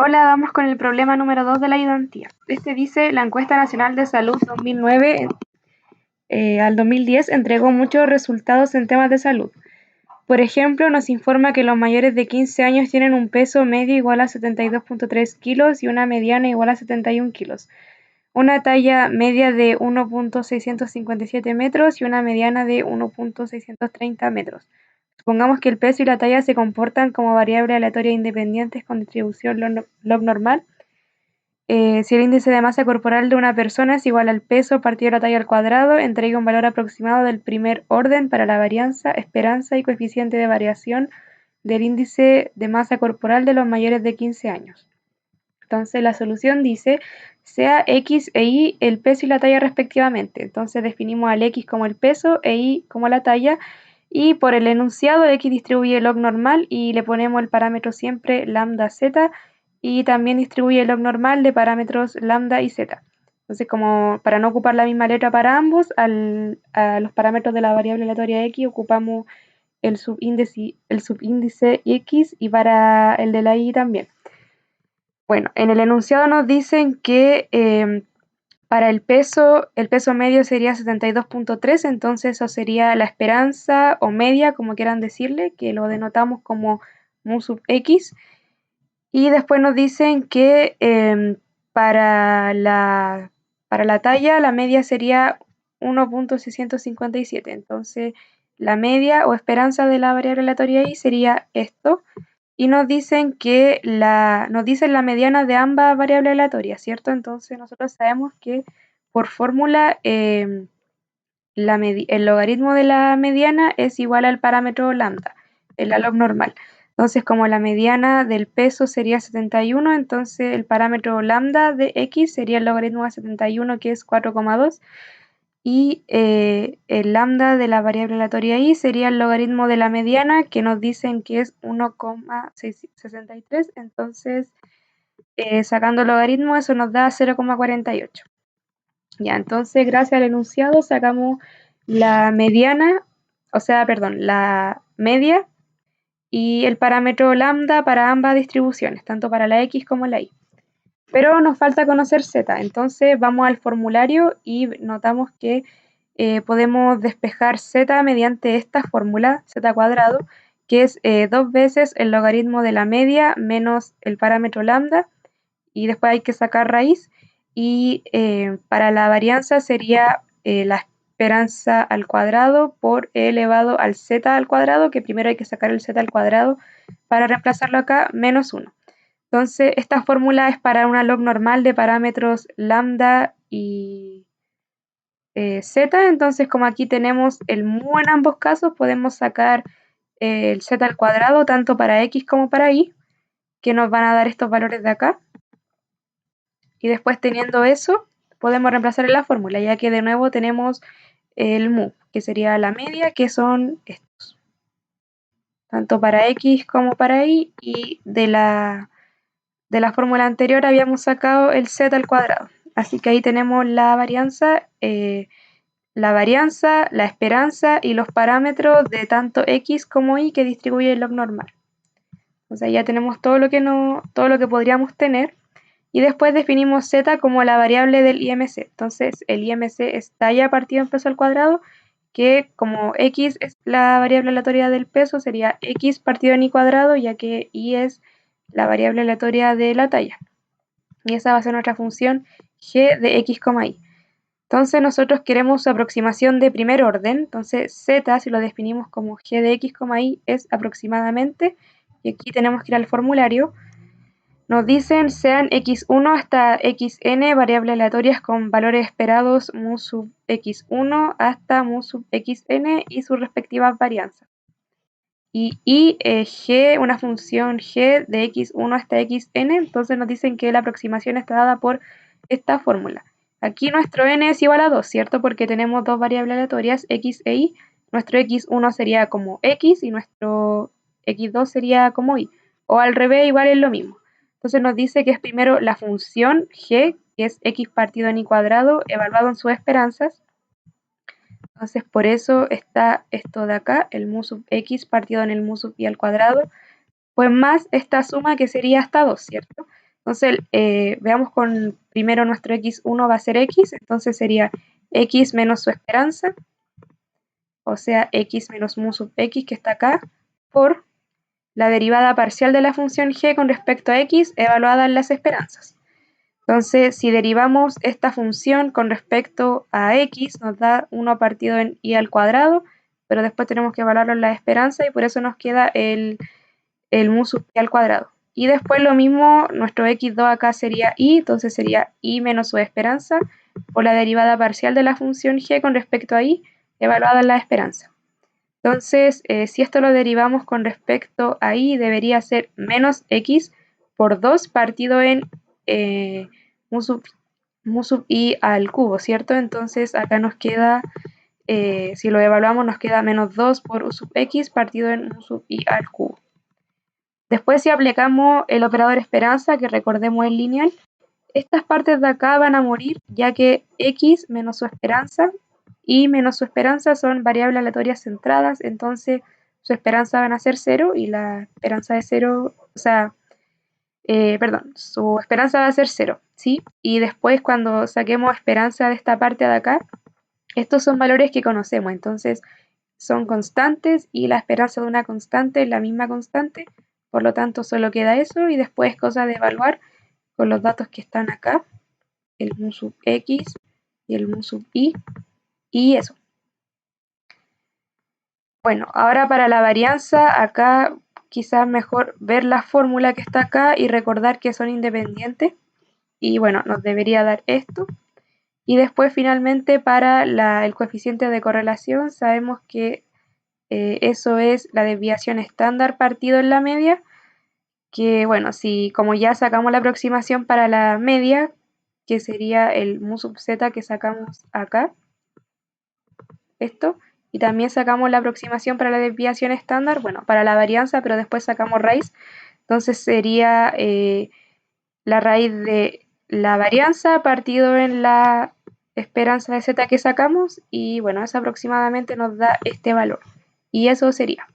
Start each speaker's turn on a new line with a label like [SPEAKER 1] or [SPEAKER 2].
[SPEAKER 1] Hola, vamos con el problema número 2 de la ayudantía. Este dice, la encuesta nacional de salud 2009 al 2010 entregó muchos resultados en temas de salud. Por ejemplo, nos informa que los mayores de 15 años tienen un peso medio igual a 72.3 kilos y una mediana igual a 71 kilos. Una talla media de 1.657 metros y una mediana de 1.630 metros. Supongamos que el peso y la talla se comportan como variables aleatorias independientes con distribución log normal. Si el índice de masa corporal de una persona es igual al peso partido la talla al cuadrado, entrega un valor aproximado del primer orden para la varianza, esperanza y coeficiente de variación del índice de masa corporal de los mayores de 15 años. Entonces la solución dice, sea X e Y el peso y la talla respectivamente. Entonces definimos al X como el peso e Y como la talla, y por el enunciado X distribuye log normal y le ponemos el parámetro siempre lambda z, y también distribuye el log normal de parámetros lambda y z. Entonces, como para no ocupar la misma letra para ambos, a los parámetros de la variable aleatoria X ocupamos el subíndice X, y para el de la Y también. Bueno, en el enunciado nos dicen que para el peso medio sería 72.3, entonces eso sería la esperanza o media, como quieran decirle, que lo denotamos como mu sub x. Y después nos dicen que para la talla la media sería 1.657, entonces la media o esperanza de la variable aleatoria y sería esto. Y nos dicen la mediana de ambas variables aleatorias, ¿cierto? Entonces nosotros sabemos que por fórmula el logaritmo de la mediana es igual al parámetro lambda, el log normal. Entonces, como la mediana del peso sería 71, entonces el parámetro lambda de x sería el logaritmo de 71, que es 4,2. Y el lambda de la variable aleatoria y sería el logaritmo de la mediana, que nos dicen que es 1,63, entonces sacando el logaritmo eso nos da 0,48. Ya, entonces gracias al enunciado sacamos la mediana, la media y el parámetro lambda para ambas distribuciones, tanto para la x como la y. Pero nos falta conocer z, entonces vamos al formulario y notamos que podemos despejar z mediante esta fórmula, z cuadrado, que es 2 veces el logaritmo de la media menos el parámetro lambda, y después hay que sacar raíz, y para la varianza sería la esperanza al cuadrado por e elevado al z al cuadrado, que primero hay que sacar el z al cuadrado para reemplazarlo acá, menos 1. Entonces, esta fórmula es para una log normal de parámetros lambda y z, entonces como aquí tenemos el mu en ambos casos, podemos sacar el z al cuadrado tanto para x como para y, que nos van a dar estos valores de acá. Y después, teniendo eso, podemos reemplazar en la fórmula, ya que de nuevo tenemos el mu, que sería la media, que son estos, tanto para x como para y de la fórmula anterior habíamos sacado el z al cuadrado. Así que ahí tenemos la varianza, la esperanza y los parámetros de tanto x como y que distribuye el log normal. O sea, ya tenemos todo lo que podríamos tener. Y después definimos z como la variable del IMC. Entonces el IMC es talla partido en peso al cuadrado, que como x es la variable aleatoria del peso, sería x partido en y cuadrado, ya que y es la variable aleatoria de la talla. Y esa va a ser nuestra función g de x, y. Entonces nosotros queremos su aproximación de primer orden. Entonces z, si lo definimos como g de x, y, es aproximadamente, y aquí tenemos que ir al formulario. Nos dicen sean x1 hasta xn variables aleatorias con valores esperados mu sub x1 hasta mu sub xn y sus respectivas varianzas. Y g, una función g de x1 hasta xn, entonces nos dicen que la aproximación está dada por esta fórmula. Aquí nuestro n es igual a 2, ¿cierto? Porque tenemos dos variables aleatorias, x e y. Nuestro x1 sería como x y nuestro x2 sería como y. O al revés, igual es lo mismo. Entonces nos dice que es primero la función g, que es x partido en y cuadrado, evaluado en sus esperanzas. Entonces por eso está esto de acá, el mu sub x partido en el mu sub y al cuadrado, pues más esta suma que sería hasta 2, ¿cierto? Entonces, veamos con primero nuestro x1 va a ser x, entonces sería x menos su esperanza, o sea, x menos mu sub x que está acá, por la derivada parcial de la función g con respecto a x evaluada en las esperanzas. Entonces, si derivamos esta función con respecto a x, nos da 1 partido en y al cuadrado, pero después tenemos que evaluarlo en la esperanza y por eso nos queda el mu sub y al cuadrado. Y después lo mismo, nuestro x2 acá sería y, entonces sería y menos su esperanza por la derivada parcial de la función g con respecto a y evaluada en la esperanza. Entonces, si esto lo derivamos con respecto a y, debería ser menos x por 2 partido en mu sub i al cubo, ¿cierto? Entonces acá nos queda, si lo evaluamos, nos queda menos 2 por u sub x partido en mu sub i al cubo. Después, si aplicamos el operador esperanza, que recordemos es lineal, estas partes de acá van a morir, ya que x menos su esperanza y menos su esperanza son variables aleatorias centradas, entonces su esperanza van a ser 0 y la esperanza de 0, o sea, perdón, su esperanza va a ser 0, ¿sí? Y después cuando saquemos esperanza de esta parte de acá, estos son valores que conocemos, entonces son constantes y la esperanza de una constante es la misma constante, por lo tanto solo queda eso y después cosa de evaluar con los datos que están acá, el mu sub x y el mu sub y eso. Bueno, ahora para la varianza, acá quizás mejor ver la fórmula que está acá y recordar que son independientes. Y bueno, nos debería dar esto. Y después finalmente para el coeficiente de correlación sabemos que eso es la desviación estándar partido en la media, que bueno, si como ya sacamos la aproximación para la media, que sería el mu sub z que sacamos acá, esto, y también sacamos la aproximación para la desviación estándar, bueno, para la varianza, pero después sacamos raíz, entonces sería la raíz de la varianza partido en la esperanza de z que sacamos, y bueno, eso aproximadamente nos da este valor, y eso sería.